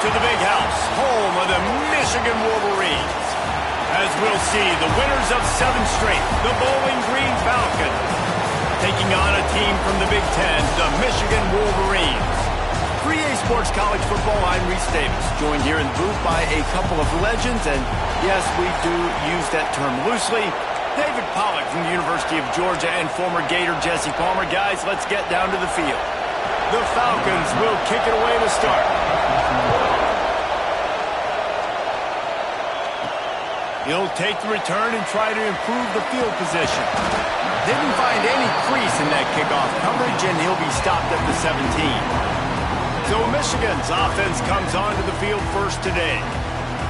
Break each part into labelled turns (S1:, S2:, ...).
S1: to the big house, home of the Michigan Wolverines. As we'll see, the winners of 7 straight, the Bowling Green Falcons, taking on a team from the Big Ten, the Michigan Wolverines. 3A Sports College Football, I'm Reese Davis, joined here in the booth by a couple of legends, and yes, we do use that term loosely. David Pollack from the University of Georgia and former Gator Jesse Palmer. Guys, let's get down to the field. The Falcons will kick it away to start. He'll take the return and try to improve the field position. Didn't find any crease in that kickoff coverage, and he'll be stopped at the 17. So Michigan's offense comes onto the field first today.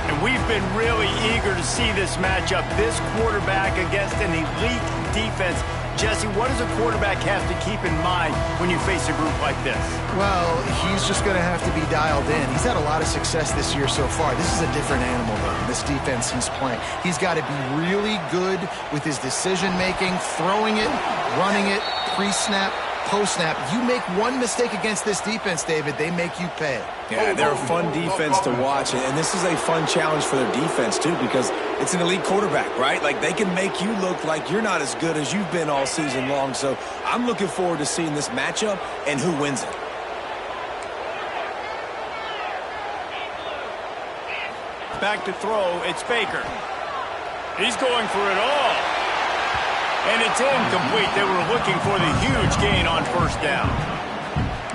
S1: And we've been really eager to see this matchup, this quarterback against an elite defense. Jesse, what does a quarterback have to keep in mind when you face a group like this?
S2: Well, he's just going to have to be dialed in. He's had a lot of success this year so far. This is a different animal, though, this defense he's playing. He's got to be really good with his decision-making, throwing it, running it, pre-snap, post-snap. You make one mistake against this defense, David, they make you pay.
S3: Yeah, they're a fun defense to watch, and this is a fun challenge for their defense, too, because it's an elite quarterback, right? Like, they can make you look like you're not as good as you've been all season long, so I'm looking forward to seeing this matchup and who wins it.
S1: Back to throw, it's Baker. He's going for it all. And it's incomplete. They were looking for the huge gain on first down.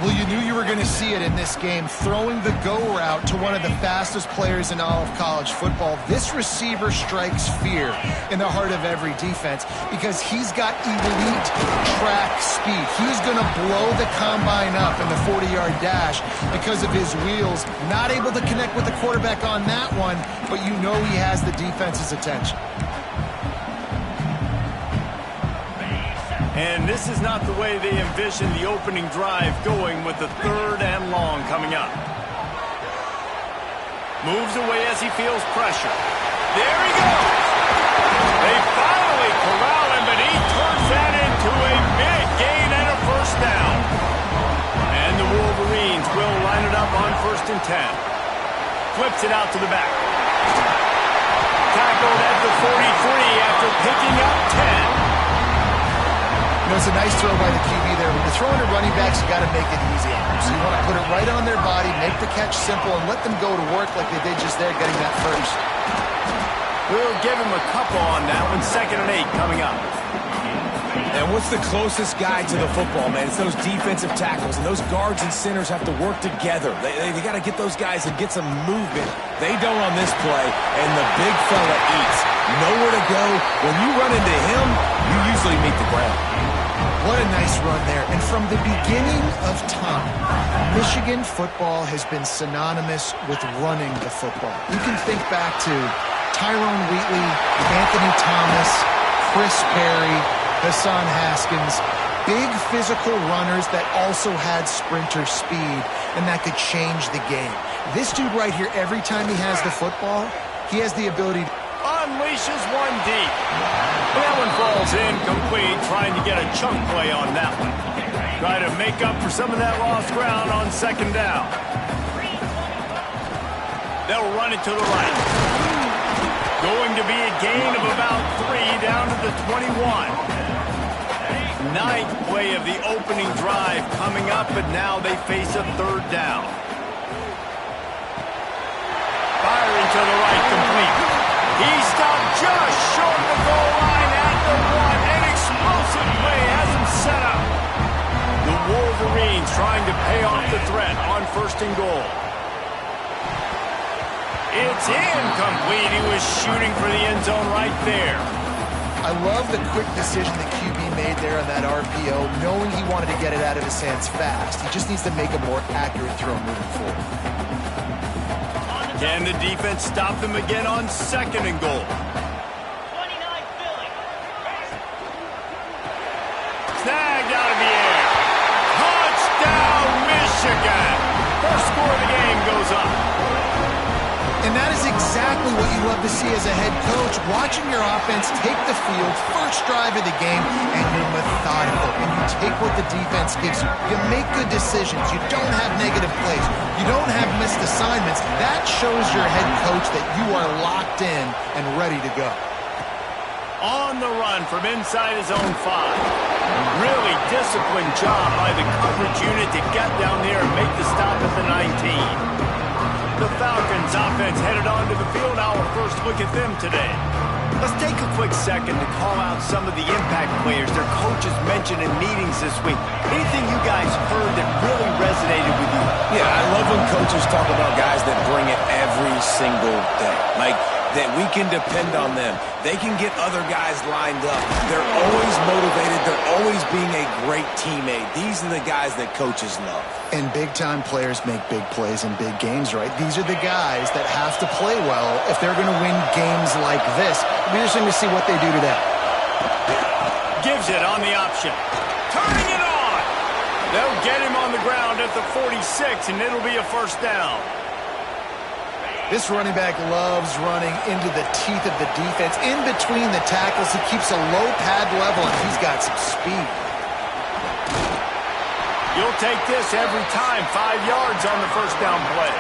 S2: Well, you knew you were going to see it in this game, throwing the go route to one of the fastest players in all of college football. This receiver strikes fear in the heart of every defense because he's got elite track speed. He's going to blow the combine up in the 40-yard dash because of his wheels. Not able to connect with the quarterback on that one, but you know he has the defense's attention.
S1: And this is not the way they envisioned the opening drive going with the 3rd and long coming up. Moves away as he feels pressure. There he goes. They finally corral him, but he turns that into a big gain and a first down. And the Wolverines will line it up on 1st and 10. Flips it out to the back. Tackled at the 43 after picking up 10.
S2: You know, it's a nice throw by the QB there. When you're throwing to running backs, you got to make it easy on them. So you want to put it right on their body, make the catch simple, and let them go to work like they did just there, getting that first.
S1: We'll give him a couple on that one. 2nd and 8 coming up.
S3: And what's the closest guy to the football, man? It's those defensive tackles, and those guards and centers have to work together. They got to get those guys and get some movement. They don't on this play, and the big fella eats. Nowhere to go. When you run into him, you usually meet the ground.
S2: What a nice run there. And from the beginning of time, Michigan football has been synonymous with running the football. You can think back to Tyrone Wheatley, Anthony Thomas, Chris Perry, Hassan Haskins, big physical runners that also had sprinter speed, and that could change the game. This dude right here, every time he has the football, he has the ability to
S1: unleashes one deep. That one falls incomplete, trying to get a chunk play on that one. Try to make up for some of that lost ground on 2nd down. They'll run it to the right. Going to be a gain of about 3 down to the 21. 9th play of the opening drive coming up, but now they face a 3rd down. Firing to the right, complete. He stopped just short of the goal line at the 1. An explosive play has him set up. The Wolverines trying to pay off the threat on 1st and goal. It's incomplete. He was shooting for the end zone right there.
S2: I love the quick decision the QB made there on that RPO, knowing he wanted to get it out of his hands fast. He just needs to make a more accurate throw moving forward.
S1: Can the defense stop them again on 2nd and goal?
S4: 29 Philly.
S1: Snagged out of the air. Touchdown, Michigan. First score of the game goes up.
S2: And that is exactly exactly what you love to see as a head coach, watching your offense take the field, first drive of the game, and you're methodical, and you take what the defense gives you. You make good decisions. You don't have negative plays. You don't have missed assignments. That shows your head coach that you are locked in and ready to go.
S1: On the run from inside his own 5. Really disciplined job by the coverage unit to get down there and make the stop at the 19. The Falcons offense headed onto the field. Our first look at them today. Let's take a quick second to call out some of the impact players their coaches mentioned in meetings this week. Anything you guys heard that really resonated with you?
S3: Yeah, I love when coaches talk about guys that bring it every single day. Like, that we can depend on them. They can get other guys lined up. They're always motivated. They're always being a great teammate. These are the guys that coaches love.
S2: And big-time players make big plays in big games, right? These are the guys that have to play well if they're going to win games like this. It'll be interesting to see what they do today.
S1: Gives it on the option. Turning it on. They'll get him on the ground at the 46, and it'll be a first down.
S2: This running back loves running into the teeth of the defense. In between the tackles, he keeps a low pad level, and he's got some speed.
S1: You'll take this every time. 5 yards on the first down play.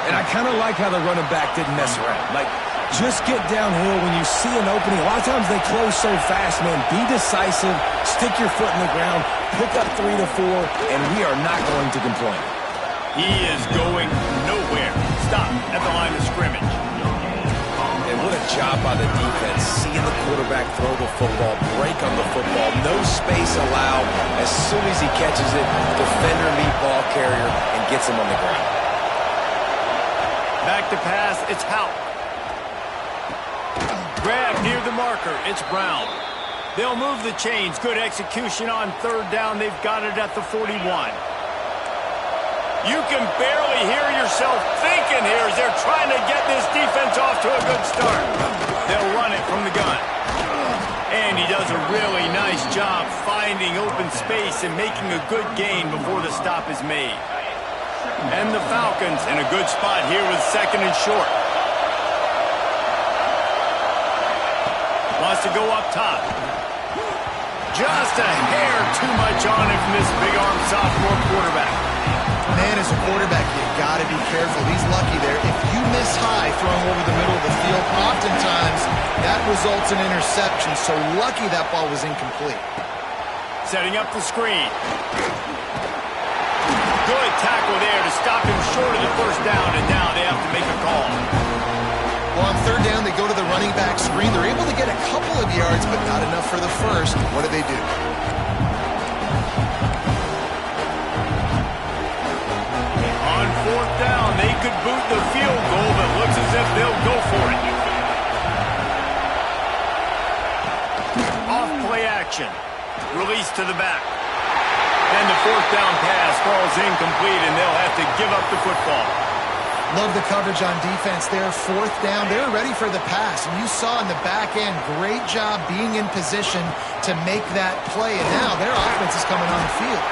S3: And I kind of like how the running back didn't mess around. Like, just get downhill when you see an opening. A lot of times they close so fast, man. Be decisive. Stick your foot in the ground. Pick up 3 to 4, and we are not going to complain.
S1: He is going nowhere. Stop at the line of scrimmage.
S3: And what a job by the defense. Seeing the quarterback throw the football, break on the football, no space allowed. As soon as he catches it, defender meet ball carrier and gets him on the ground.
S1: Back to pass, it's Hout. Grab near the marker, it's Brown. They'll move the chains. Good execution on third down. They've got it at the 41. You can barely hear yourself thinking here as they're trying to get this defense off to a good start. They'll run it from the gun. And he does a really nice job finding open space and making a good gain before the stop is made. And the Falcons in a good spot here with second and short. Wants to go up top. Just a hair too much on him from this big-arm sophomore quarterback.
S2: Man, as a quarterback, you got to be careful. He's lucky there. If you miss high throwing over the middle of the field, oftentimes that results in interception. So lucky that ball was incomplete.
S1: Setting up the screen. Good tackle there to stop him short of the first down, and now they have to make a call.
S2: Well, on third down, they go to the running back screen. They're able to get a couple of yards, but not enough for the first. What do they do?
S1: On fourth down, they could boot the field goal, but looks as if they'll go for it. Off play action. Release to the back. And the fourth down pass falls incomplete, and they'll have to give up the football.
S2: Love the coverage on defense there. Fourth down, they're ready for the pass. And you saw in the back end, great job being in position to make that play. And now their offense is coming on the field.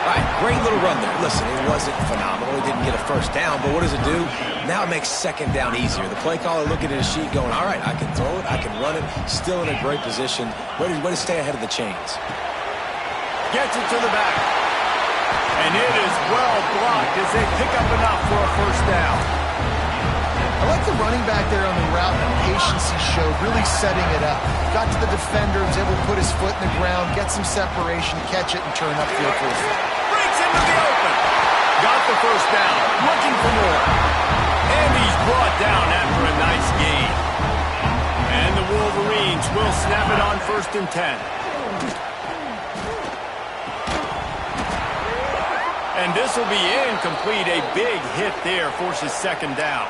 S3: All right, great little run there. Listen, it wasn't phenomenal. He didn't get a first down, but what does it do? Now it makes second down easier. The play caller looking at his sheet going, all right, I can throw it, I can run it, still in a great position. Way to stay ahead of the chains.
S1: Gets it to the back. And it is well blocked as they pick up enough for a first down.
S2: I like the running back there on the route and the patience he showed, really setting it up. Got to the defender, was able to put his foot in the ground, get some separation, catch it, and turn upfield for his foot.
S1: Breaks into the open. Got the first down. Looking for more. And he's brought down after a nice gain. And the Wolverines will snap it on 1st and 10. And this will be incomplete. A big hit there forces second down.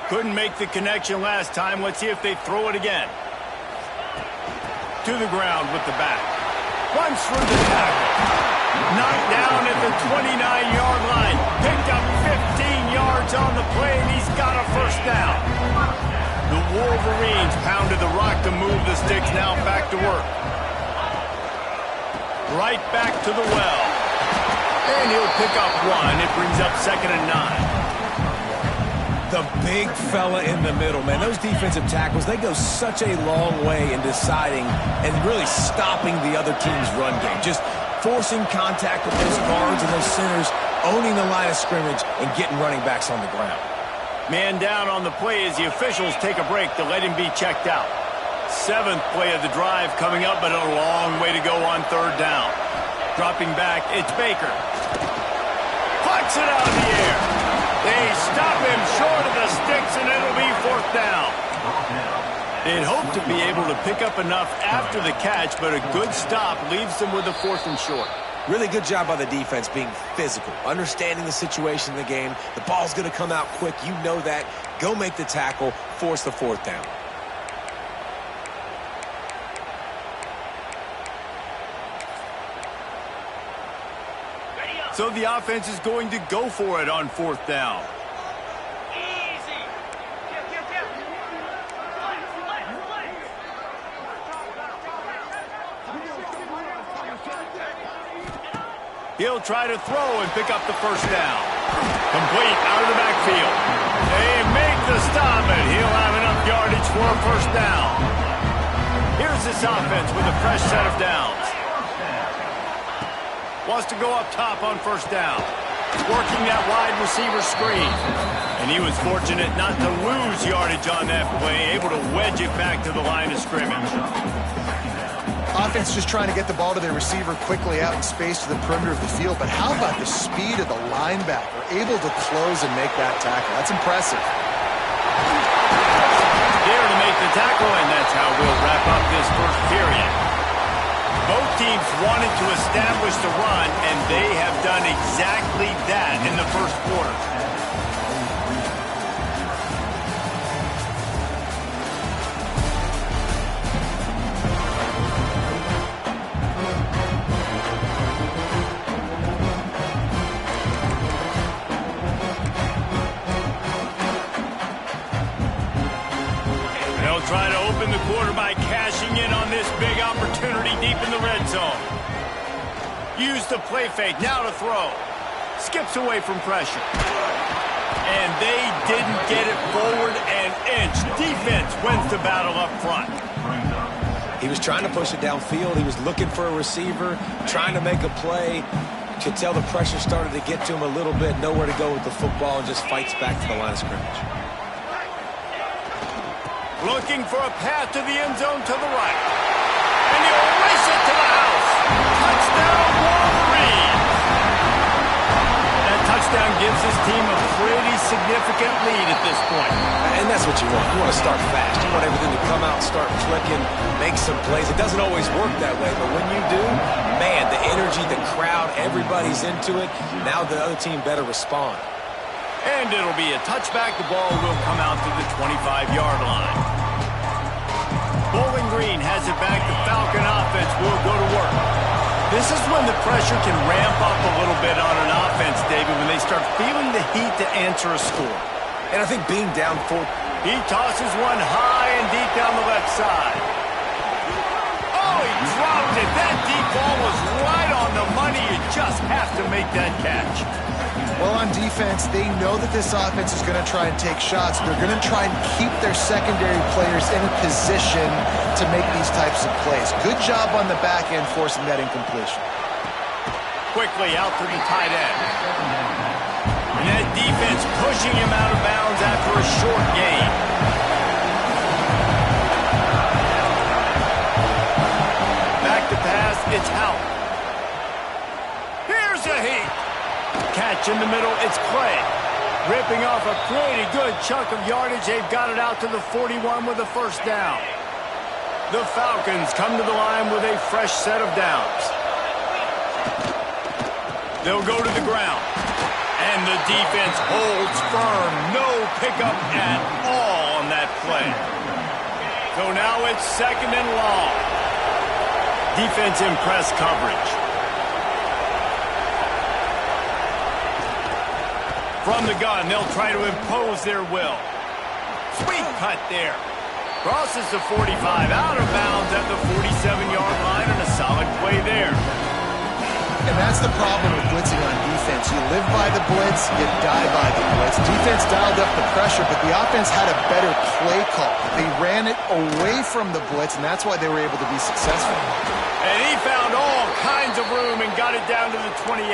S1: Couldn't make the connection last time. Let's see if they throw it again. To the ground with the back. Runs through the tackle. Knocked down at the 29-yard line. Picked up 15 yards on the play, and he's got a first down. The Wolverines pounded the rock to move the sticks. Now back to work. Right back to the well. And he'll pick up one. It brings up 2nd and 9.
S3: The big fella in the middle, man. Those defensive tackles, they go such a long way in deciding and really stopping the other team's run game. Just forcing contact with those guards and those centers, owning the line of scrimmage, and getting running backs on the ground.
S1: Man down on the play as the officials take a break to let him be checked out. 7th play of the drive coming up, but a long way to go on 3rd down. Dropping back, it's Baker. Plucks it out of the air. They stop him short of the sticks, and it'll be 4th down. They'd hope to be able to pick up enough after the catch, but a good stop leaves them with a 4th and short.
S3: Really good job by the defense being physical, understanding the situation in the game. The ball's going to come out quick. You know that. Go make the tackle, force the 4th down.
S1: So the offense is going to go for it on 4th down.
S4: Easy.
S1: He'll try to throw and pick up the 1st down. Complete out of the backfield. They make the stop, and he'll have enough yardage for a 1st down. Here's this offense with a fresh set of downs. Wants to go up top on 1st down. Working that wide receiver screen. And he was fortunate not to lose yardage on that play, able to wedge it back to the line of scrimmage.
S2: Offense just trying to get the ball to their receiver quickly out in space to the perimeter of the field. But how about the speed of the linebacker? Able to close and make that tackle. That's impressive.
S1: There to make the tackle, and that's how we'll wrap up this 1st period. Both teams wanted to establish the run, and they have done exactly that in the 1st quarter. They'll try to open the quarter by cashing in on this big opportunity deep in the red zone. Use the play fake, now to throw. Skips away from pressure. And they didn't get it forward an inch. Defense wins the battle up front.
S3: He was trying to push it downfield. He was looking for a receiver, trying to make a play. You could tell the pressure started to get to him a little bit. Nowhere to go with the football, and just fights back to the line of scrimmage.
S1: Looking for a path to the end zone to the right. And he'll race it to the house. Touchdown, Wolverine. That touchdown gives his team a pretty significant lead at this point.
S3: And that's what you want. You want to start fast. You want everything to come out, start clicking, make some plays. It doesn't always work that way, but when you do, man, the energy, the crowd, everybody's into it. Now the other team better respond.
S1: And it'll be a touchback. The ball will come out to the 25-yard line. Bowling Green has it back. The Falcon offense will go to work. This is when the pressure can ramp up a little bit on an offense, David, when they start feeling the heat to answer a score.
S3: And I think being down 4.
S1: He tosses one high and deep down the left side. Oh, he dropped it. That deep ball was right on the money. You just have to make that catch.
S2: Well, on defense, they know that this offense is going to try and take shots. They're going to try and keep their secondary players in a position to make these types of plays. Good job on the back end forcing that incompletion.
S1: Quickly out to the tight end. And that defense pushing him out of bounds after a short gain. Back to pass, it's Howard. Here's a heat. Catch in the middle, it's Clay. Ripping off a pretty good chunk of yardage. They've got it out to the 41 with a 1st down. The Falcons come to the line with a fresh set of downs. They'll go to the ground. And the defense holds firm. No pickup at all on that play. So now it's 2nd and long. Defense in press coverage. From the gun, they'll try to impose their will. Sweet cut there. Crosses the 45, out of bounds at the 47-yard line, and a solid play there.
S2: And that's the problem with blitzing on defense. You live by the blitz, you die by the blitz. Defense dialed up the pressure, but the offense had a better play call. They ran it away from the blitz, and that's why they were able to be successful.
S1: And he found all kinds of room and got it down to the 28.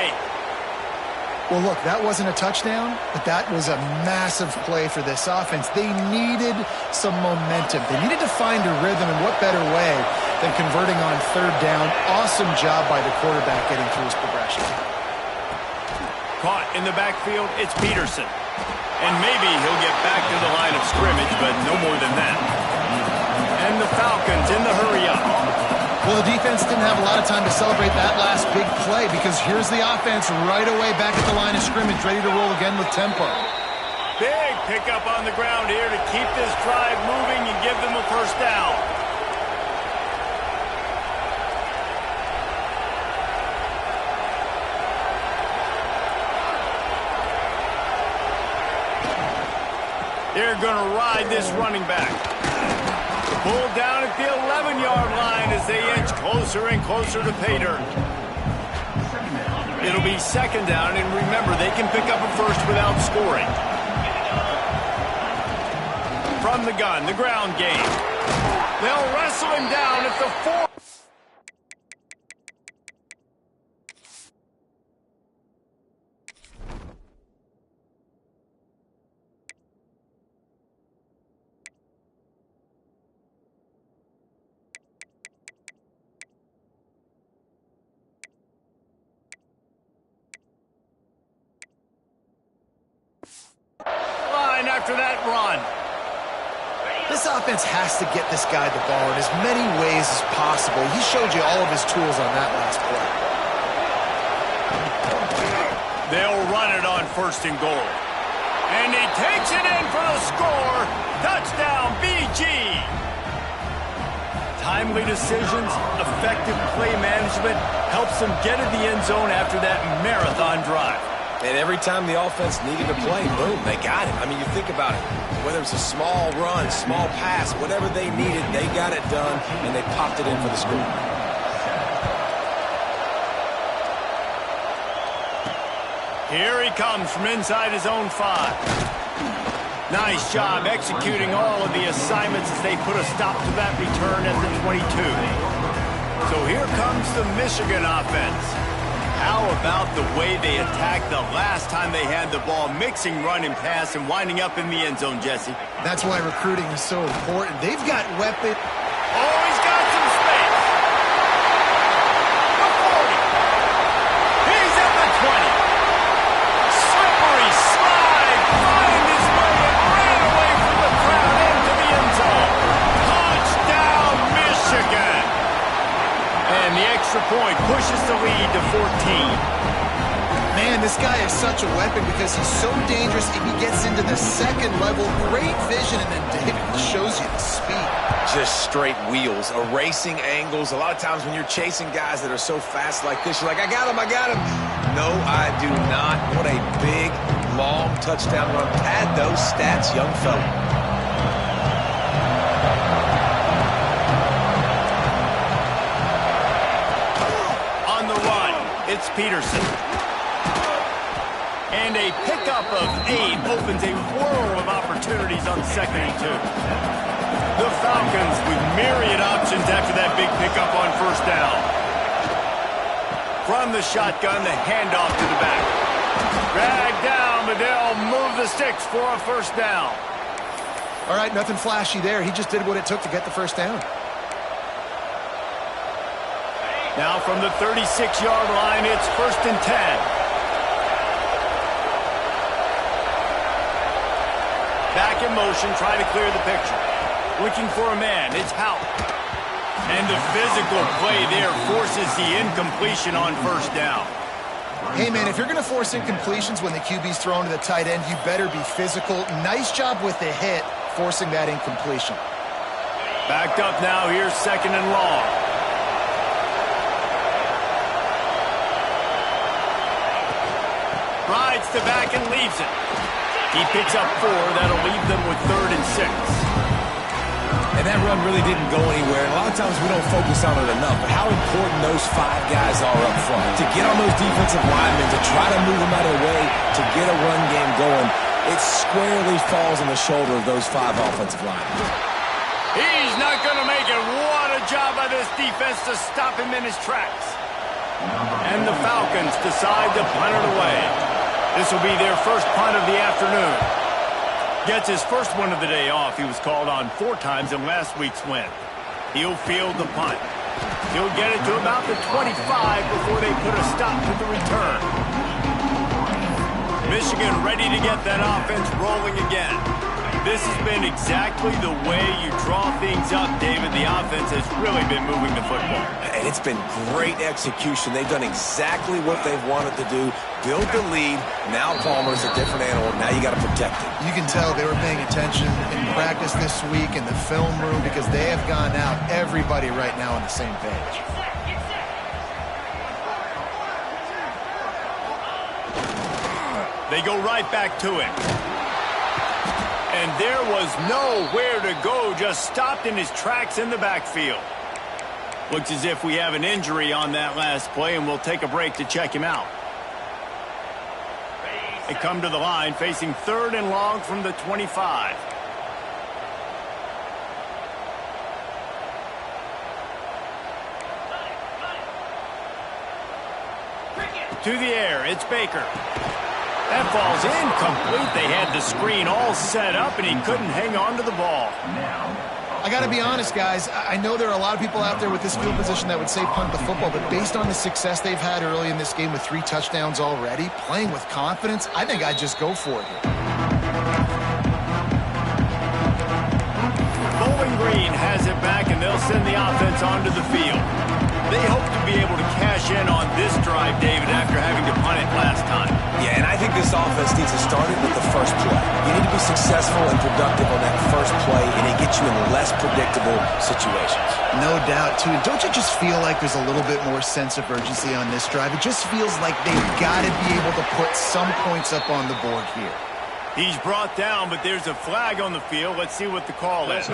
S2: Well, look, that wasn't a touchdown, but that was a massive play for this offense. They needed some momentum. They needed to find a rhythm, and what better way than converting on third down. Awesome job by the quarterback getting through his progression.
S1: Caught in the backfield, it's Peterson. And maybe he'll get back to the line of scrimmage, but no more than that. And the Falcons in the hurry-up.
S2: Well, the defense didn't have a lot of time to celebrate that last big play because here's the offense right away back at the line of scrimmage, ready to roll again with tempo.
S1: Big pickup on the ground here to keep this drive moving and give them a first down. They're going to ride this running back. Pulled down at the 11-yard line as they inch closer and closer to pay dirt. It'll be second down, and remember, they can pick up a first without scoring. From the gun, the ground game. They'll wrestle him down at the 4. After that run.
S2: This offense has to get this guy the ball in as many ways as possible. He showed you all of his tools on that last play.
S1: They'll run it on first and goal. And he takes it in for the score. Touchdown, BG. Timely decisions, effective play management helps them get in the end zone after that marathon drive.
S3: And every time the offense needed a play, boom, they got it. I mean, you think about it. Whether it's a small run, small pass, whatever they needed, they got it done, and they popped it in for the score.
S1: Here he comes from inside his own 5. Nice job executing all of the assignments as they put a stop to that return at the 22. So here comes the Michigan offense. How about the way they attacked the last time they had the ball, mixing run and pass and winding up in the end zone, Jesse?
S2: That's why recruiting is so important. They've got weapons.
S1: Oh, he's got some space. The 40. He's at the 20. Slippery slide. Find his way and ran away from the crowd into the end zone. Touchdown, Michigan. And the extra point pushes the lead to 14.
S2: Man, this guy is such a weapon because he's so dangerous if he gets into the second level. Great vision, and then David shows you the speed.
S3: Just straight wheels, erasing angles. A lot of times when you're chasing guys that are so fast like this, you're like, I got him, I got him. No, I do not. What a big, long touchdown run. Pad those stats, young fella.
S1: It's Peterson. And a pickup of 8 opens a whirl of opportunities on 2nd and 2. The Falcons with myriad options after that big pickup on first down. From the shotgun, the handoff to the back. Dragged down, but they'll move the sticks for a first down.
S2: All right, nothing flashy there. He just did what it took to get the first down.
S1: Now from the 36-yard line, it's 1st and 10. Back in motion, trying to clear the picture. Looking for a man, it's Houck. And the physical play there forces the incompletion on first down.
S2: Hey, man, if you're going to force incompletions when the QB's thrown to the tight end, you better be physical. Nice job with the hit, forcing that incompletion.
S1: Backed up now, here's 2nd and long. Rides to back and leaves it. He picks up 4. That'll leave them with 3rd and 6.
S3: And that run really didn't go anywhere. And a lot of times we don't focus on it enough, but how important those 5 guys are up front. To get on those defensive linemen, to try to move them out of the way, to get a run game going, it squarely falls on the shoulder of those 5 offensive linemen.
S1: He's not going to make it. What a job by this defense to stop him in his tracks. And the Falcons decide to punt it away. This will be their first punt of the afternoon. Gets his first one of the day off. He was called on 4 times in last week's win. He'll field the punt. He'll get it to about the 25 before they put a stop to the return. Michigan ready to get that offense rolling again. This has been exactly the way you draw things up, David. The offense has really been moving the football.
S3: And it's been great execution. They've done exactly what they've wanted to do. Build the lead. Now Palmer's a different animal. Now you got to protect it.
S2: You can tell they were paying attention in practice this week in the film room because they have gone out, everybody right now on the same page.
S1: They go right back to it. And there was nowhere to go, just stopped in his tracks in the backfield. Looks as if we have an injury on that last play, and we'll take a break to check him out. They come to the line, facing 3rd and long from the 25. To the air, it's Baker. That ball's incomplete. They had the screen all set up, and he couldn't hang on to the ball.
S2: I got to be honest, guys. I know there are a lot of people out there with this field position that would say punt the football, but based on the success they've had early in this game with 3 touchdowns already, playing with confidence, I think I'd just go for it here.
S1: Bowling Green has it back, and they'll send the offense onto the field. They hope to be able to cash in on this drive, David, after having to punt it last time.
S3: Yeah, and I think this offense needs to start it with the first play. You need to be successful and productive on that first play, and it gets you in less predictable situations.
S2: No doubt, too. Don't you just feel like there's a little bit more sense of urgency on this drive? It just feels like they've got to be able to put some points up on the board here.
S1: He's brought down, but there's a flag on the field. Let's see what the call is.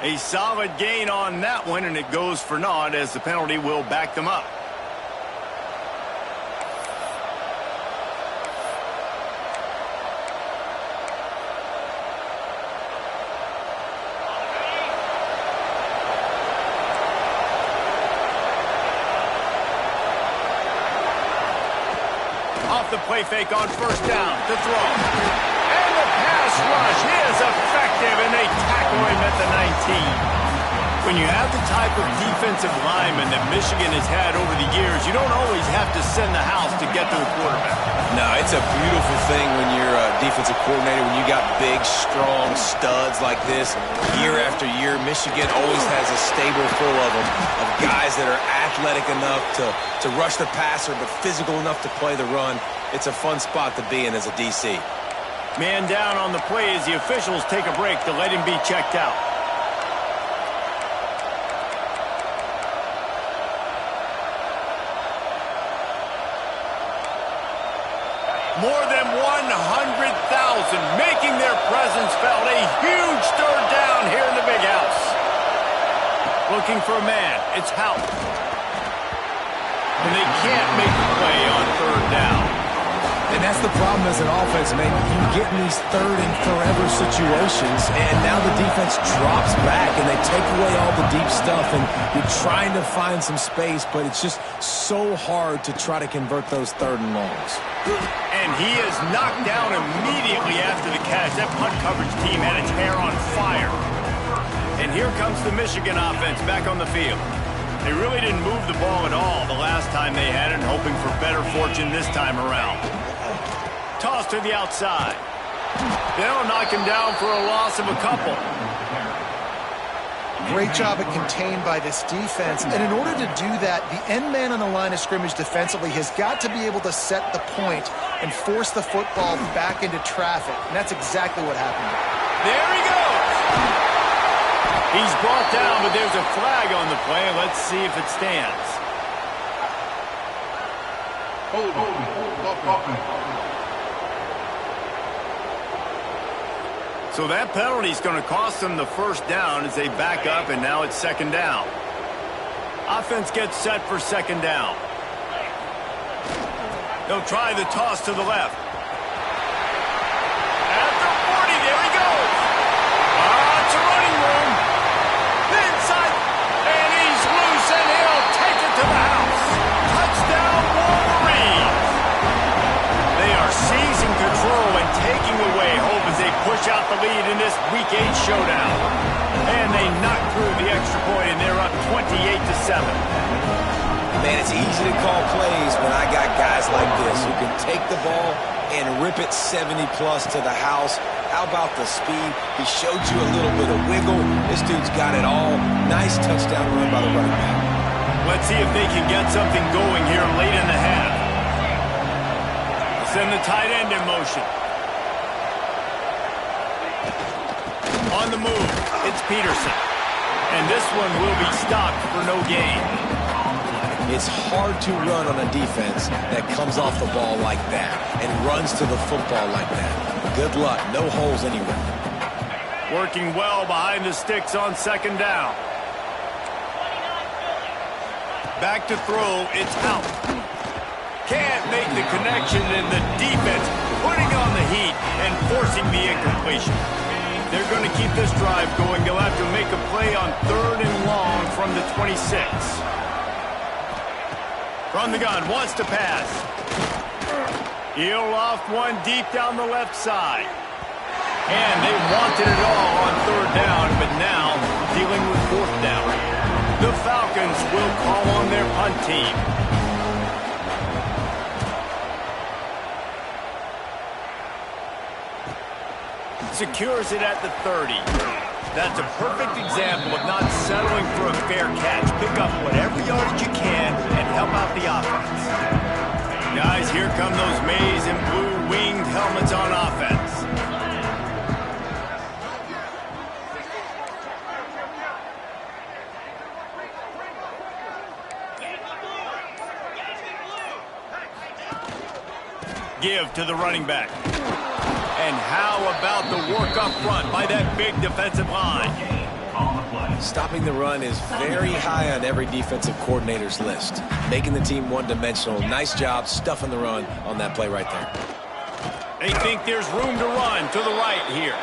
S1: A solid gain on that one, and it goes for naught as the penalty will back them up. Off the play fake on 1st down to throw. And the pass rush is effective, and they tackle him at the 19. When you have the type of defensive lineman that Michigan has had over the years, you don't always have to send the house to get to the quarterback.
S3: No, it's a beautiful thing when you're a defensive coordinator, when you got big, strong studs like this. Year after year, Michigan always has a stable full of them, of guys that are athletic enough to rush the passer, but physical enough to play the run. It's a fun spot to be in as a DC.
S1: Man down on the play as the officials take a break to let him be checked out. More than 100,000 making their presence felt. A huge 3rd down here in the big house. Looking for a man. It's Houck. And they can't make the play on 3rd down.
S3: And that's the problem as an offense, man. You get in these 3rd and forever situations, and now the defense drops back, and they take away all the deep stuff, and you're trying to find some space, but it's just so hard to try to convert those 3rd and longs.
S1: And he is knocked down immediately after the catch. That punt coverage team had its hair on fire. And here comes the Michigan offense back on the field. They really didn't move the ball at all the last time they had it, hoping for better fortune this time around. Toss to the outside. They'll knock him down for a loss of a couple.
S2: Great job at contained by this defense. And in order to do that, the end man on the line of scrimmage defensively has got to be able to set the point and force the football back into traffic. And that's exactly what happened.
S1: There he goes. He's brought down, but there's a flag on the play. Let's see if it stands. So that penalty is going to cost them the first down as they back up, and now it's second down. Offense gets set for second down. They'll try the toss to the left. At the 40, there he goes. It's a running room. Inside, and he's loose, and he'll take it to the house. Touchdown, Wolverines. They are seizing control and taking away hope as they push out the lead in this Week 8 showdown. And they knock through the extra point, and they're up 28-7.
S3: Man, it's easy to call plays when I got guys like this who can take the ball and rip it 70-plus to the house. How about the speed? He showed you a little bit of wiggle. This dude's got it all. Nice touchdown run by the running back.
S1: Let's see if they can get something going here late in the half. Send the tight end in motion. On the move, it's Peterson. And this one will be stopped for no gain.
S3: It's hard to run on a defense that comes off the ball like that and runs to the football like that. Good luck. No holes anywhere.
S1: Working well behind the sticks on second down. Back to throw. It's out. Can't make the connection, and the defense putting on the heat and forcing the incompletion. They're going to keep this drive going. They'll have to make a play on 3rd and long from the 26. From the gun, wants to pass. He'll loft one deep down the left side. And they wanted it all on 3rd down, but now dealing with 4th down. The Falcons will call on their punt team. Secures it at the 30. That's a perfect example of not settling for a fair catch. Pick up whatever yardage you can and help out the offense. Guys, here come those maize and blue winged helmets on offense. Give to the running back. And how about the work up front by that big defensive line?
S3: Stopping the run is very high on every defensive coordinator's list. Making the team one-dimensional. Nice job stuffing the run on that play right there.
S1: They think there's room to run to the right here.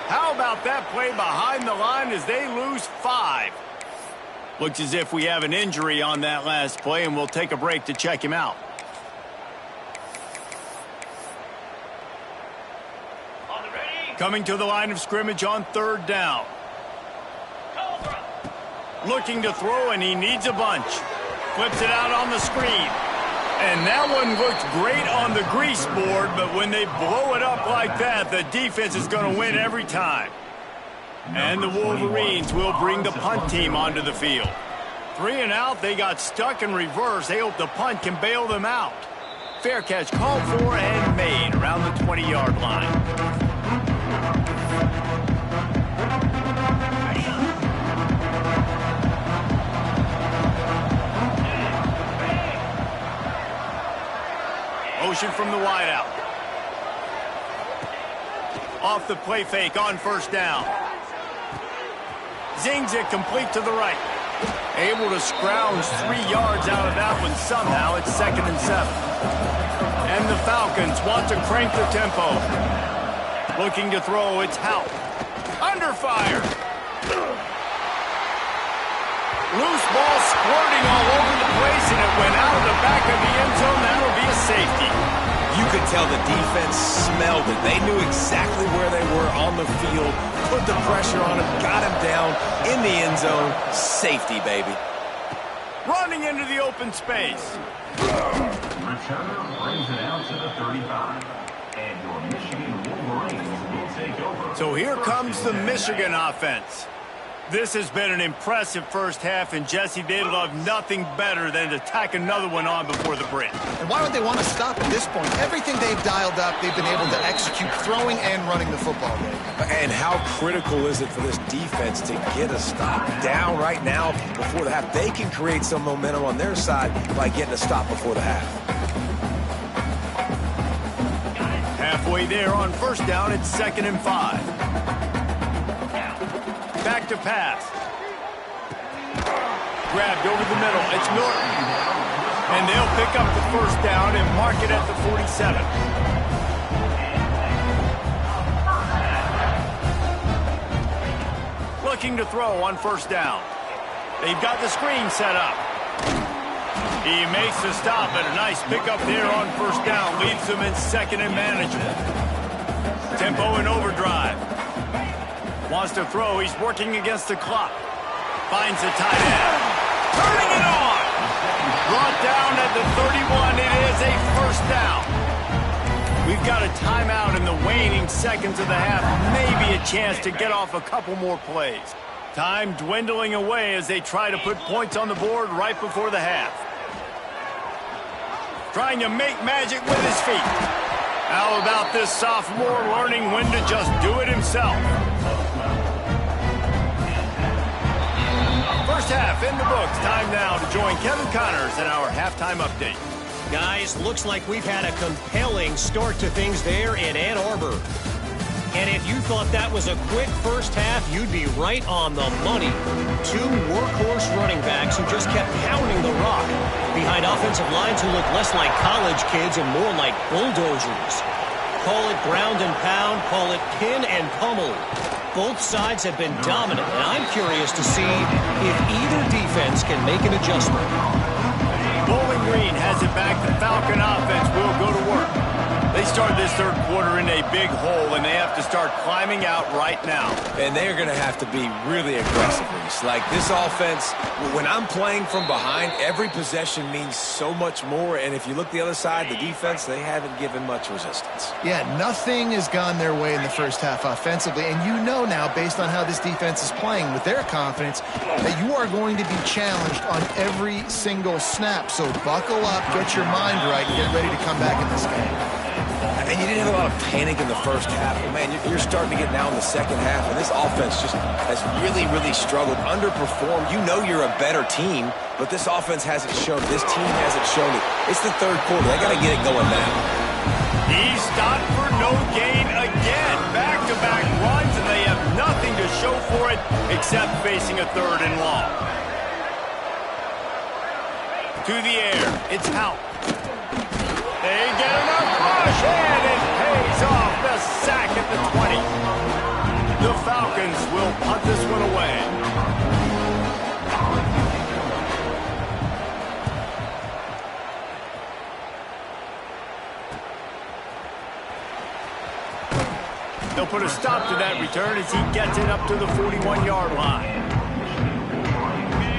S1: How about that play behind the line as they lose 5? Looks as if we have an injury on that last play, and we'll take a break to check him out. Coming to the line of scrimmage on 3rd down. Looking to throw, and he needs a bunch. Flips it out on the screen. And that one looked great on the grease board, but when they blow it up like that, the defense is going to win every time. And the Wolverines will bring the punt team onto the field. 3 and out, they got stuck in reverse. They hope the punt can bail them out. Fair catch called for and made around the 20-yard line. Motion from the wideout. Off the play fake on 1st down. Zings it complete to the right. Able to scrounge 3 yards out of that one somehow. It's 2nd and 7. And the Falcons want to crank the tempo. Looking to throw, it's Hout. Under fire. Loose ball squirting all over the place, and it went out of the back of the end zone. That'll be a safety.
S3: You could tell the defense smelled it. They knew exactly where they were on the field, put the pressure on him, got him down in the end zone. Safety, baby.
S1: Running into the open space.
S5: Returner brings it out to the 35. And your Michigan Wolverines will take over.
S1: So here comes the Michigan offense. This has been an impressive first half, and Jesse, they'd love nothing better than to tack another one on before the break.
S2: And why would they want to stop at this point? Everything they've dialed up, they've been able to execute throwing and running the football game.
S3: And how critical is it for this defense to get a stop down right now before the half? They can create some momentum on their side by getting a stop before the half.
S1: Halfway there on 1st down, it's 2nd and 5. to pass. Grabbed over the middle. It's Norton. And they'll pick up the first down and mark it at the 47. Looking to throw on first down. They've got the screen set up. He makes the stop, and a nice pickup there on first down. Leaves them in second and manageable. Tempo in overdrive. Wants to throw. He's working against the clock. Finds the tight end. Turning it on. Brought down at the 31. It is a first down. We've got a timeout in the waning seconds of the half. Maybe a chance to get off a couple more plays. Time dwindling away as they try to put points on the board right before the half. Trying to make magic with his feet. How about this sophomore learning when to just do it himself? First half in the books. Time now to join Kevin Connors in our halftime update.
S6: Guys, looks like we've had a compelling start to things there in Ann Arbor. And if you thought that was a quick first half, you'd be right on the money. Two workhorse running backs who just kept pounding the rock behind offensive lines who look less like college kids and more like bulldozers. Call it ground and pound, call it pin and pummel. Both sides have been dominant, and I'm curious to see if either defense can make an adjustment.
S1: Bowling Green has it back. The Falcon offense will go to work. They start this third quarter in a big hole, and they have to start climbing out right now.
S3: And they're going to have to be really aggressive. Like this offense, when I'm playing from behind, every possession means so much more. And if you look the other side, the defense, they haven't given much resistance.
S2: Yeah, nothing has gone their way in the first half offensively. And you know now, based on how this defense is playing with their confidence, that you are going to be challenged on every single snap. So buckle up, get your mind right, and get ready to come back in this game.
S3: And you didn't have a lot of panic in the first half. But man, you're starting to get now in the second half, and this offense just has really, really struggled, underperformed. You know you're a better team, but this offense hasn't shown it. This team hasn't shown it. It's the third quarter. They got to get it going now.
S1: He stopped for no gain again. Back-to-back runs, and they have nothing to show for it except facing a third and long. To the air. It's out. They get enough rush, and it pays off. The sack at the 20. The Falcons will punt this one away. They'll put a stop to that return as he gets it up to the 41-yard line.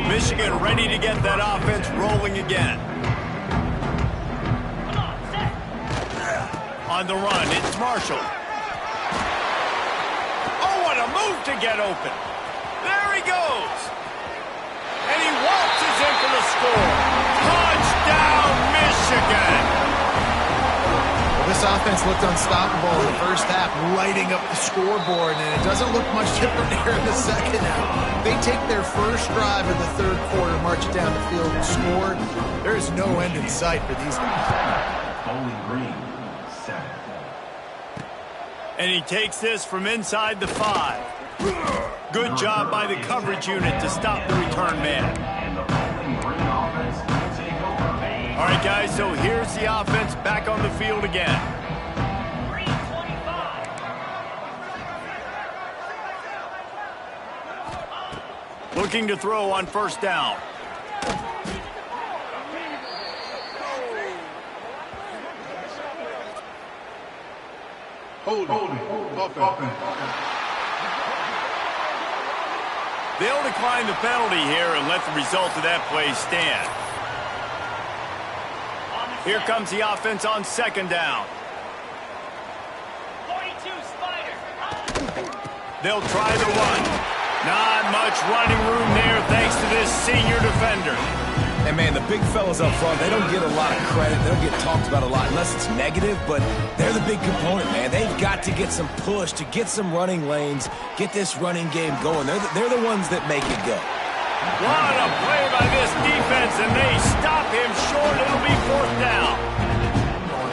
S1: Michigan ready to get that offense rolling again. On the run, it's Marshall. Oh, what a move to get open. There he goes. And he waltzes in for the score. Touchdown, Michigan.
S2: Well, this offense looked unstoppable in the first half, lighting up the scoreboard, and it doesn't look much different here in the second half. They take their first drive of the third quarter, march it down the field, and score. There is no end in sight for these guys.
S5: Bowling Green.
S1: And he takes this from inside the 5. Good job by the coverage unit to stop the return man. All right, guys, so here's the offense back on the field again. Looking to throw on first down.
S7: Hold it.
S1: They'll decline the penalty here and let the result of that play stand. Here comes the offense on second down.
S4: 42 Spider.
S1: They'll try the run. Not much running room there thanks to this senior defender.
S3: And, man, the big fellas up front, they don't get a lot of credit. They don't get talked about a lot unless it's negative, but they're the big component, man. They've got to get some push, to get some running lanes, get this running game going. They're the ones that make it go.
S1: What a play by this defense, and they stop him short. It'll be fourth down.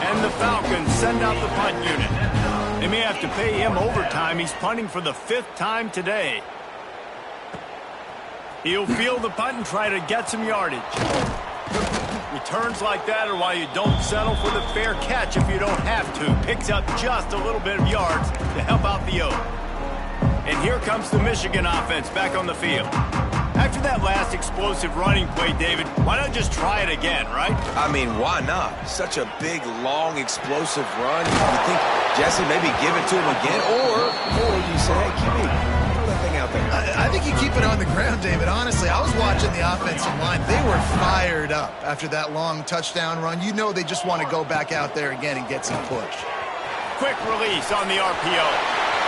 S1: And the Falcons send out the punt unit. They may have to pay him overtime. He's punting for the 5th time today. He'll field the punt and try to get some yardage. Returns like that are why you don't settle for the fair catch if you don't have to. Picks up just a little bit of yards to help out the Oak. And here comes the Michigan offense back on the field. After that last explosive running play, David, why not just try it again, right?
S3: I mean, why not? Such a big, long, explosive run. You think, Jesse, maybe give it to him again? Or you say, hey, QB, throw that thing out there.
S2: I think you keep it on the ground, David. Honestly, I was watching the offensive line. They were fired up after that long touchdown run. You know they just want to go back out there again and get some push.
S1: Quick release on the RPO.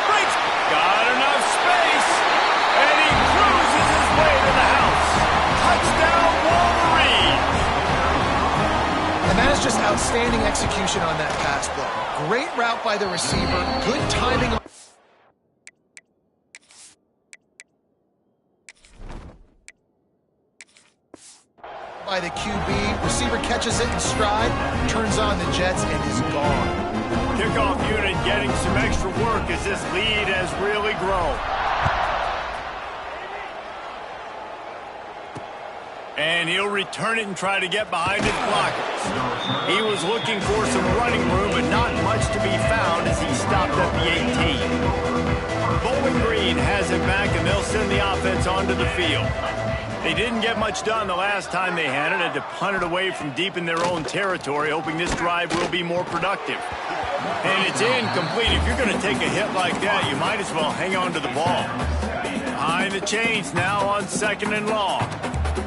S1: Breaks. Got enough space. And he cruises his way to the house. Touchdown, Wolverine.
S2: And that is just outstanding execution on that pass play. Great route by the receiver. Good timing. By the QB. Receiver catches it in stride, turns on the Jets, and is gone.
S1: Kickoff unit getting some extra work as this lead has really grown. And he'll return it and try to get behind his blockers. He was looking for some running room, but not much to be found as he stopped at the 18. Bowling Green has it back, and they'll send the offense onto the field. They didn't get much done the last time they had it. Had to punt it away from deep in their own territory, hoping this drive will be more productive. And it's incomplete. If you're going to take a hit like that, you might as well hang on to the ball. Behind the chains now on 2nd and long.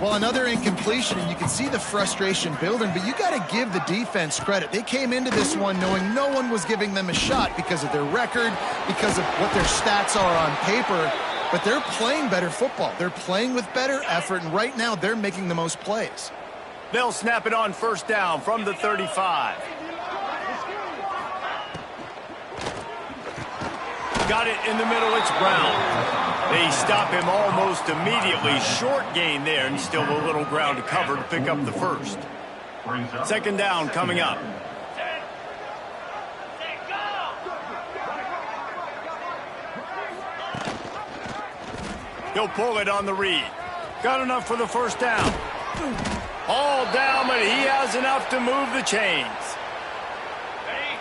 S2: Well, another incompletion, and you can see the frustration building, but you got to give the defense credit. They came into this one knowing no one was giving them a shot because of their record, because of what their stats are on paper, but they're playing better football. They're playing with better effort, and right now they're making the most plays.
S1: They'll snap it on 1st down from the 35. Got it in the middle, it's Brown. They stop him almost immediately. Short gain there, and still a little ground to cover to pick up the first. 2nd down coming up. He'll pull it on the read. Got enough for the 1st down. All down, but he has enough to move the chains.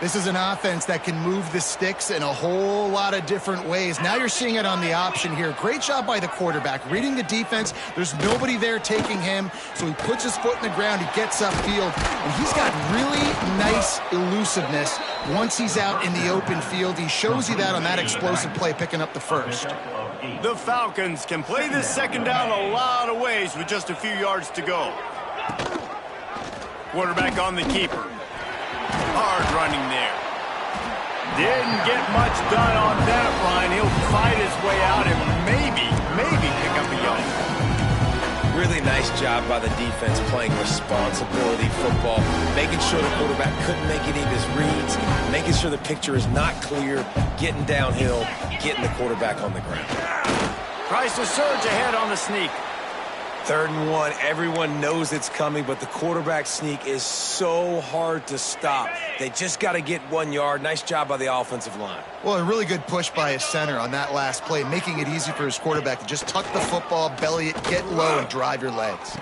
S2: This is an offense that can move the sticks in a whole lot of different ways. Now you're seeing it on the option here. Great job by the quarterback. Reading the defense, there's nobody there taking him, so he puts his foot in the ground, he gets upfield, and he's got really nice elusiveness once he's out in the open field. He shows you that on that explosive play, picking up the first.
S1: The Falcons can play this 2nd down a lot of ways with just a few yards to go. Quarterback on the keeper. Hard running there. Didn't get much done on that run. He'll fight his way out and maybe pick up a yard.
S3: Really nice job by the defense playing responsibility football, making sure the quarterback couldn't make any of his reads, making sure the picture is not clear, getting downhill, getting the quarterback on the ground.
S1: Tries to surge ahead on the sneak.
S3: 3rd and 1, everyone knows it's coming, but the quarterback sneak is so hard to stop. They just got to get 1 yard. Nice job by the offensive line.
S2: Well, a really good push by his center on that last play, making it easy for his quarterback to just tuck the football, belly it, get low, and drive your legs.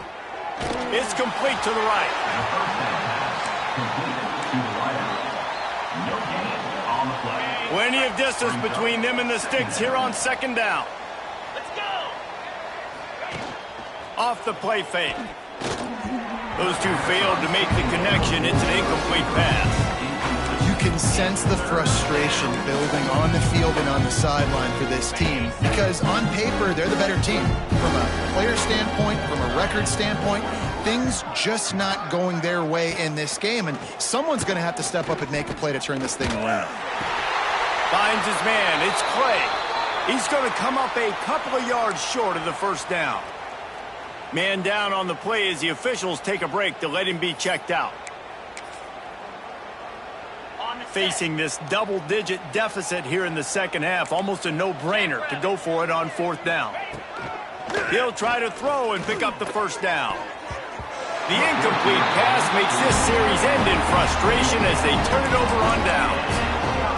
S1: It's complete to the right. Plenty of distance between them and the sticks here on 2nd down. Off the play fake. Those two failed to make the connection. It's an incomplete pass.
S2: You can sense the frustration building on the field and on the sideline for this team because on paper, they're the better team. From a player standpoint, from a record standpoint, things just not going their way in this game, and someone's going to have to step up and make a play to turn this thing around.
S1: Finds his man. It's Clay. He's going to come up a couple of yards short of the 1st down. Man down on the play as the officials take a break to let him be checked out. Facing this double-digit deficit here in the 2nd half, almost a no-brainer to go for it on 4th down. He'll try to throw and pick up the 1st down. The incomplete pass makes this series end in frustration as they turn it over on downs.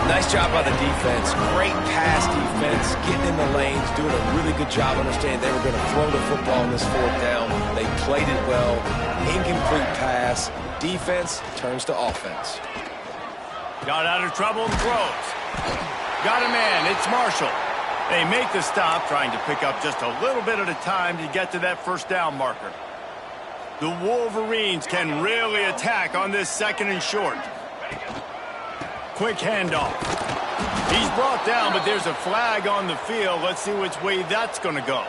S3: Nice job by the defense. Great pass defense, getting in the lanes, doing a really good job understanding they were going to throw the football in this fourth down. They played it well. Incomplete pass. Defense turns to offense.
S1: Got out of trouble and throws. Got a man. It's Marshall. They make the stop, trying to pick up just a little bit at a time to get to that first down marker. The Wolverines can really attack on this second and short. Quick handoff. He's brought down, but there's a flag on the field. Let's see which way that's going to go.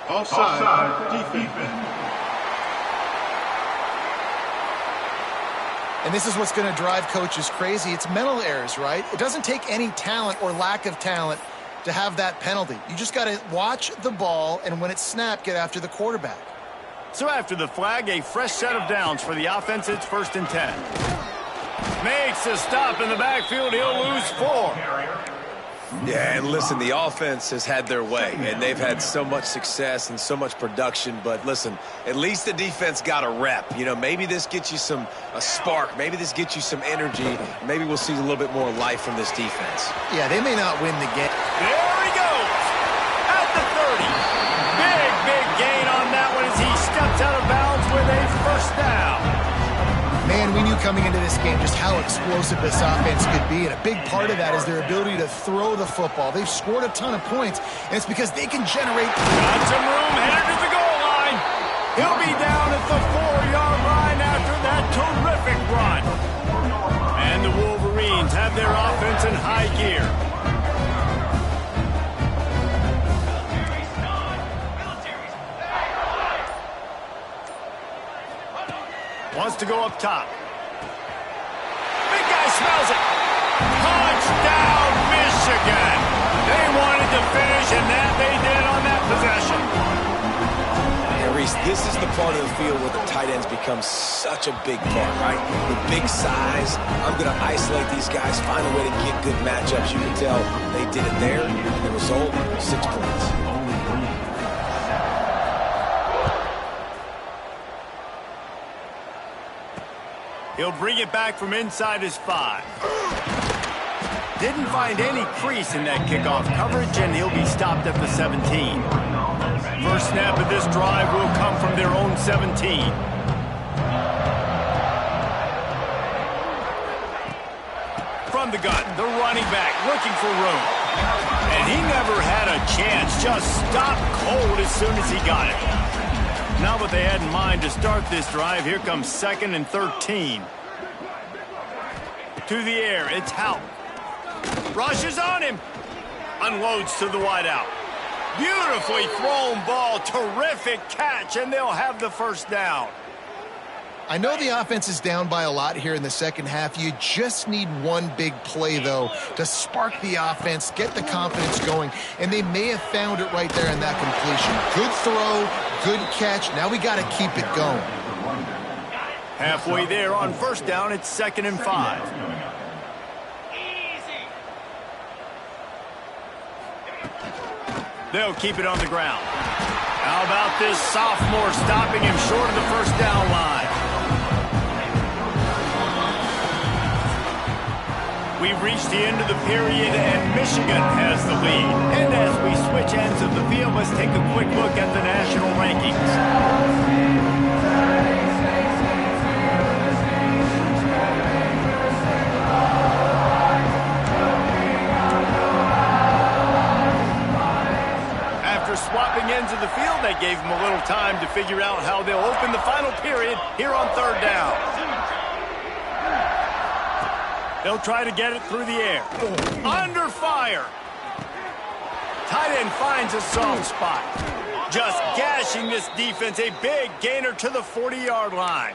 S5: Offside, defense.
S2: And this is what's going to drive coaches crazy. It's mental errors, right? It doesn't take any talent or lack of talent to have that penalty. You just got to watch the ball, and when it's snapped, get after the quarterback.
S1: So after the flag, a fresh set of downs for the offense. It's 1st and 10. Makes a stop in the backfield. He'll lose 4.
S3: Yeah, and listen, the offense has had their way, and they've had so much success and so much production. But listen, at least the defense got a rep. You know, maybe this gets you a spark. Maybe this gets you some energy. Maybe we'll see a little bit more life from this defense.
S2: Yeah, they may not win the game.
S1: There he goes at the 30. Big gain on that one as he steps out of bounds with a first down.
S2: Man, we knew coming into this game just how explosive this offense could be, and a big part of that is their ability to throw the football. They've scored a ton of points, and it's because they can generate...
S1: Got some room, headed to the goal line. He'll be down at the 4-yard line after that terrific run. And the Wolverines have their offense in high gear. Wants to go up top. Big guy smells it. Touchdown, Michigan. They wanted to finish, and that they did on that possession.
S3: And Reese, this is the part of the field where the tight ends become such a big part, right? The big size. I'm going to isolate these guys, find a way to get good matchups. You can tell they did it there, and the result, 6 points.
S1: He'll bring it back from inside his 5. Didn't find any crease in that kickoff coverage, and he'll be stopped at the 17. First snap of this drive will come from their own 17. From the gun, the running back looking for room. And he never had a chance, just stopped cold as soon as he got it. Not what they had in mind to start this drive. Here comes 2nd and 13. To the air, it's Hout. Rushes on him. Unloads to the wideout. Beautifully thrown ball. Terrific catch, and they'll have the first down.
S2: I know the offense is down by a lot here in the second half. You just need one big play, though, to spark the offense, get the confidence going, and they may have found it right there in that completion. Good throw, good catch. Now we got to keep it going.
S1: Halfway there on first down, it's 2nd and 5. They'll keep it on the ground. How about this sophomore stopping him short of the first down line? We've reached the end of the period, and Michigan has the lead. And as we switch ends of the field, let's take a quick look at the national rankings. After swapping ends of the field, they gave them a little time to figure out how they'll open the final period here on 3rd down. They'll try to get it through the air. Under fire. Tight end finds a soft spot. Just gashing this defense. A big gainer to the 40-yard line.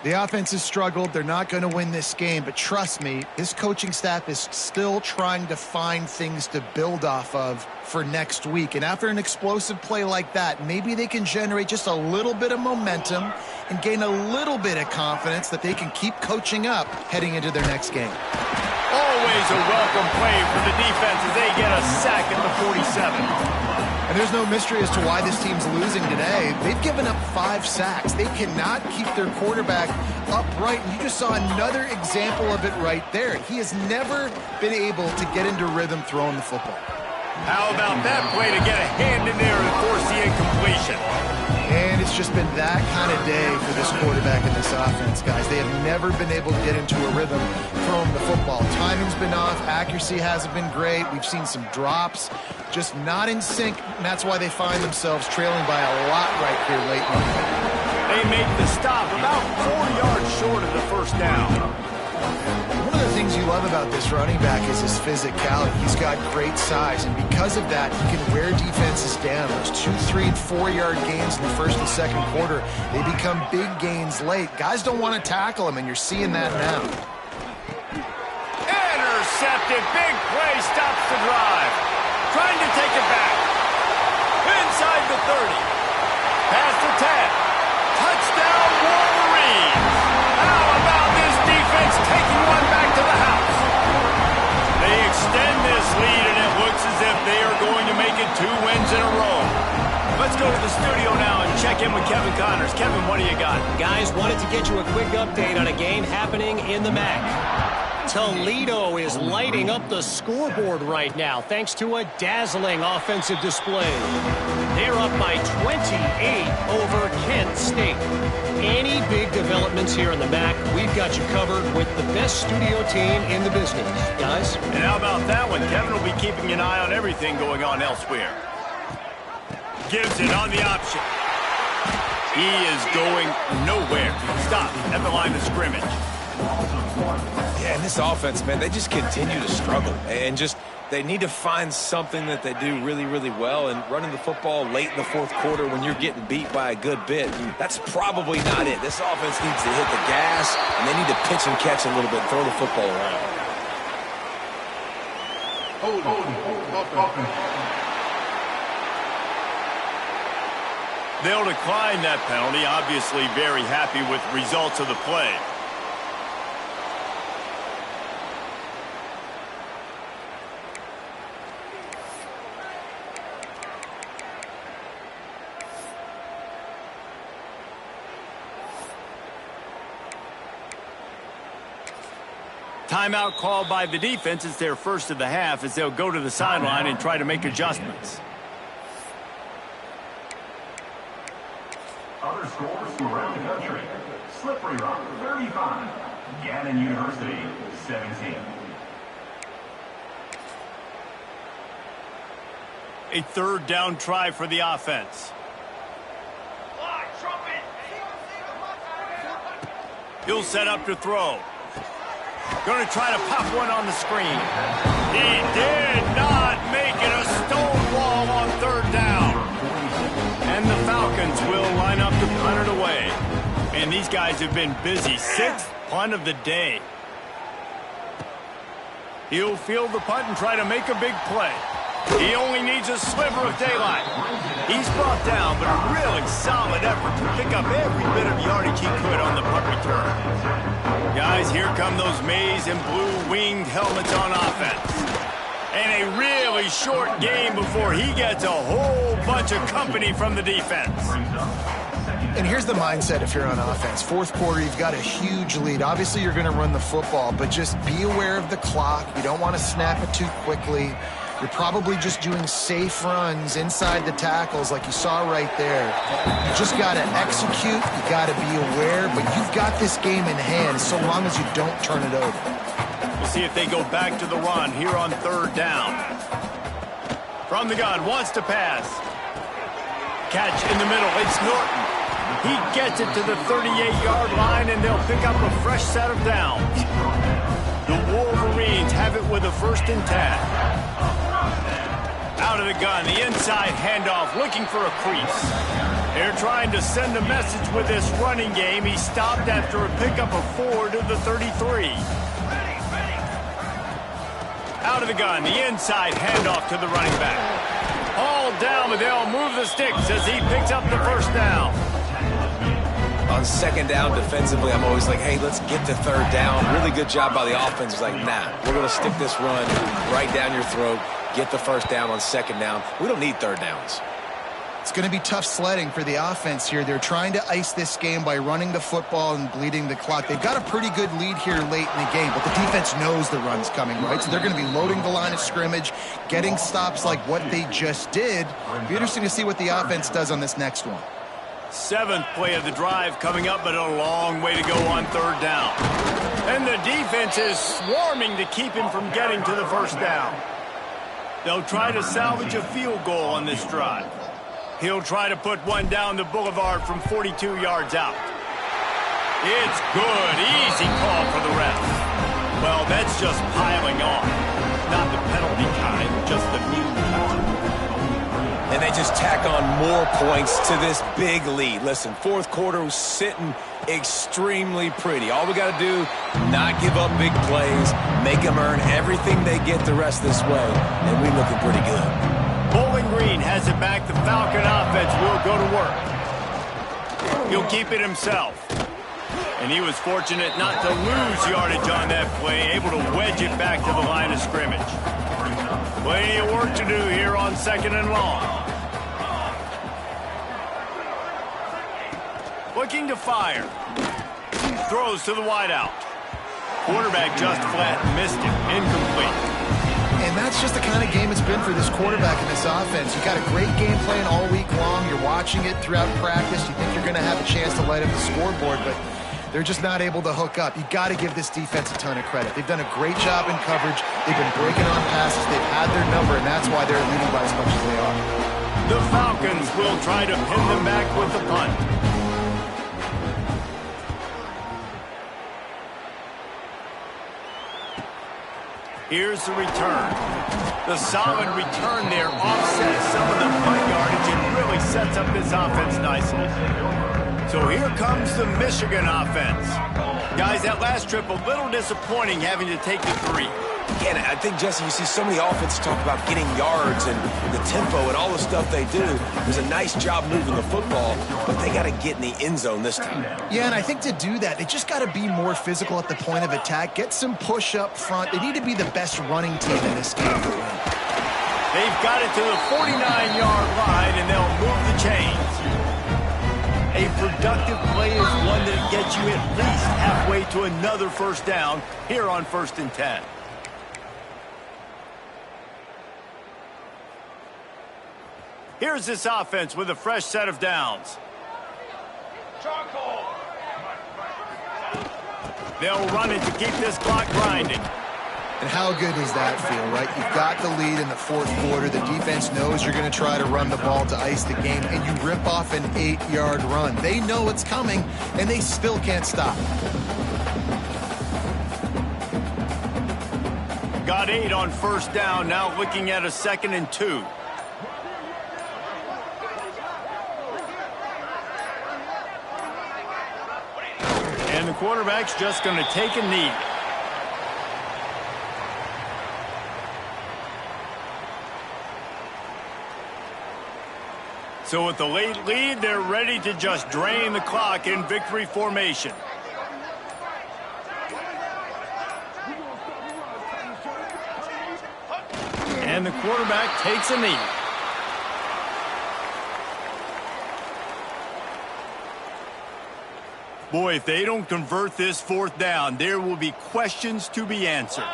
S2: The offense has struggled. They're not going to win this game, but trust me, this coaching staff is still trying to find things to build off of for next week. And after an explosive play like that, maybe they can generate just a little bit of momentum and gain a little bit of confidence that they can keep coaching up heading into their next game.
S1: Always a welcome play for the defense as they get a sack at the 47.
S2: And there's no mystery as to why this team's losing today. They've given up 5 sacks. They cannot keep their quarterback upright. And you just saw another example of it right there. He has never been able to get into rhythm throwing the football.
S1: How about that play to get a hand in there and force the incompletion?
S2: And it's just been that kind of day for this quarterback in this offense, guys. They have never been able to get into a rhythm throwing the football. Timing's been off. Accuracy hasn't been great. We've seen some drops, just not in sync, and that's why they find themselves trailing by a lot right here late in the game.
S1: They make the stop about 4 yards short of the first down.
S2: One of the things you love about this running back is his physicality. He's got great size, and because of that, he can wear defenses down. Those 2, 3, and 4-yard gains in the first and second quarter, they become big gains late. Guys don't want to tackle him, and you're seeing that now.
S1: Intercepted. Big play stops the drive. Trying to take it back. Inside the 30. Past the 10. Touchdown, Wolverines. How about this defense taking one back to the house? They extend this lead, and it looks as if they are going to make it 2 wins in a row. Let's go to the studio now and check in with Kevin Connors. Kevin, what do you got?
S6: Guys, wanted to get you a quick update on a game happening in the MAC. Toledo is lighting up the scoreboard right now thanks to a dazzling offensive display. They're up by 28 over Kent State. Any big developments here in the MAC, we've got you covered with the best studio team in the business. Guys?
S1: And how about that one? Kevin will be keeping an eye on everything going on elsewhere. Gives it on the option. He is going nowhere. Stop at the line of scrimmage.
S3: Yeah, and this offense, man, they just continue to struggle. And just, they need to find something that they do really, really well. And running the football late in the fourth quarter when you're getting beat by a good bit, that's probably not it. This offense needs to hit the gas, and they need to pitch and catch a little bit, throw the football around.
S1: They'll decline that penalty, obviously very happy with the results of the play. Timeout called by the defense. It's their first of the half as they'll go to the sideline and try to make adjustments.
S5: Other scores from around the country. Slippery Rock, 35. Gannon University, 17.
S1: A third down try for the offense. He'll set up to throw. Going to try to pop one on the screen. He did not make it. A stonewall on third down. And the Falcons will line up to punt it away. And these guys have been busy. 6th punt of the day. He'll field the punt and try to make a big play. He only needs a sliver of daylight. He's brought down, but a really solid effort to pick up every bit of yardage he could on the punt return. Guys, here come those maize and blue winged helmets on offense. And a really short game before he gets a whole bunch of company from the defense.
S2: And here's the mindset if you're on offense. Fourth quarter, you've got a huge lead. Obviously, you're going to run the football, but just be aware of the clock. You don't want to snap it too quickly. You're probably just doing safe runs inside the tackles like you saw right there. You just got to execute. You got to be aware, but you've got this game in hand so long as you don't turn it over.
S1: We'll see if they go back to the run here on third down. From the gun, wants to pass. Catch in the middle. It's Norton. He gets it to the 38-yard line, and they'll pick up a fresh set of downs. The Wolverines have it with a 1st and 10. Out of the gun, the inside handoff, looking for a crease. They're trying to send a message with this running game. He stopped after a pickup of 4 to the 33. Out of the gun, the inside handoff to the running back. All down, but they'll move the sticks as he picks up the 1st down.
S3: On 2nd down defensively, I'm always like, hey, let's get to 3rd down. Really good job by the offense. It's like, nah, we're going to stick this run right down your throat. get the first down on second down. We don't need third downs.
S2: It's going to be tough sledding for the offense here. They're trying to ice this game by running the football and bleeding the clock. They've got a pretty good lead here late in the game, but the defense knows the run's coming, right? So they're going to be loading the line of scrimmage, getting stops like what they just did. It'll be interesting to see what the offense does on this next one.
S1: 7th play of the drive coming up, but a long way to go on third down. And the defense is swarming to keep him from getting to the first down. They'll try to salvage a field goal on this drive. He'll try to put one down the boulevard from 42 yards out. It's good. Easy call for the ref. Well, that's just piling on. Not the penalty kind, just the mean kind.
S3: And they just tack on more points to this big lead. Listen, fourth quarter was sitting extremely pretty. All we got to do, not give up big plays, make them earn everything they get the rest this way, and we're looking pretty good.
S1: Bowling Green has it back. The Falcon offense will go to work. He'll keep it himself. And he was fortunate not to lose yardage on that play, able to wedge it back to the line of scrimmage. Plenty of work to do here on second and long. Looking to fire. Throws to the wideout. Quarterback just flat missed him. Incomplete.
S2: And that's just the kind of game it's been for this quarterback in this offense. You've got a great game plan all week long. You're watching it throughout practice. You think you're going to have a chance to light up the scoreboard, but they're just not able to hook up. You got to give this defense a ton of credit. They've done a great job in coverage. They've been breaking on passes. They've had their number, and that's why they're leading by as much as they are.
S1: The Falcons will try to pin them back with the punt. Here's the return. The solid return there offsets some of the punt yardage and really sets up this offense nicely. So here comes the Michigan offense. Guys, that last trip a little disappointing having to take the 3.
S3: And I think, Jesse, you see so many offenses talk about getting yards and the tempo and all the stuff they do. There's a nice job moving the football, but they got to get in the end zone this time.
S2: Yeah, and I think to do that, they just got to be more physical at the point of attack, get some push up front. They need to be the best running team in this game to win.
S1: They've got it to the 49-yard line, and they'll move the chains. A productive play is one that gets you at least halfway to another first down here on 1st and 10. Here's this offense with a fresh set of downs. They'll run it to keep this clock grinding.
S2: And how good does that feel, right? You've got the lead in the fourth quarter. The defense knows you're going to try to run the ball to ice the game, and you rip off an 8-yard run. They know it's coming, and they still can't stop.
S1: Got 8 on first down, now looking at a 2nd and 2. And the quarterback's just going to take a knee. So with the late lead, they're ready to just drain the clock in victory formation. And the quarterback takes a knee. Boy, if they don't convert this 4th down, there will be questions to be answered.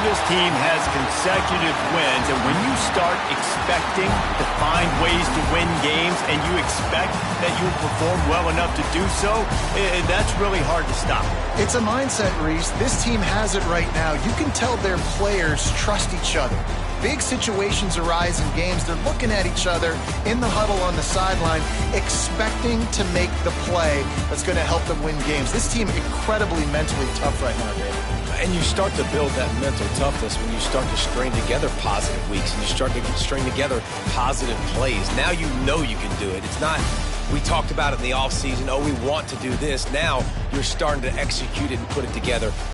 S1: This team has consecutive wins, and when you start expecting to find ways to win games and you expect that you'll perform well enough to do so, that's really hard to stop.
S2: It's a mindset, Reese. This team has it right now. You can tell their players trust each other. big situations arise in games, they're looking at each other in the huddle on the sideline, expecting to make the play that's going to help them win games. This team incredibly mentally tough right now, Dave.
S3: And you start to build that mental toughness when you start to string together positive weeks and you start to string together positive plays. Now you know you can do it. It's not, we talked about it in the offseason, oh, we want to do this. Now you're starting to execute it and put it together.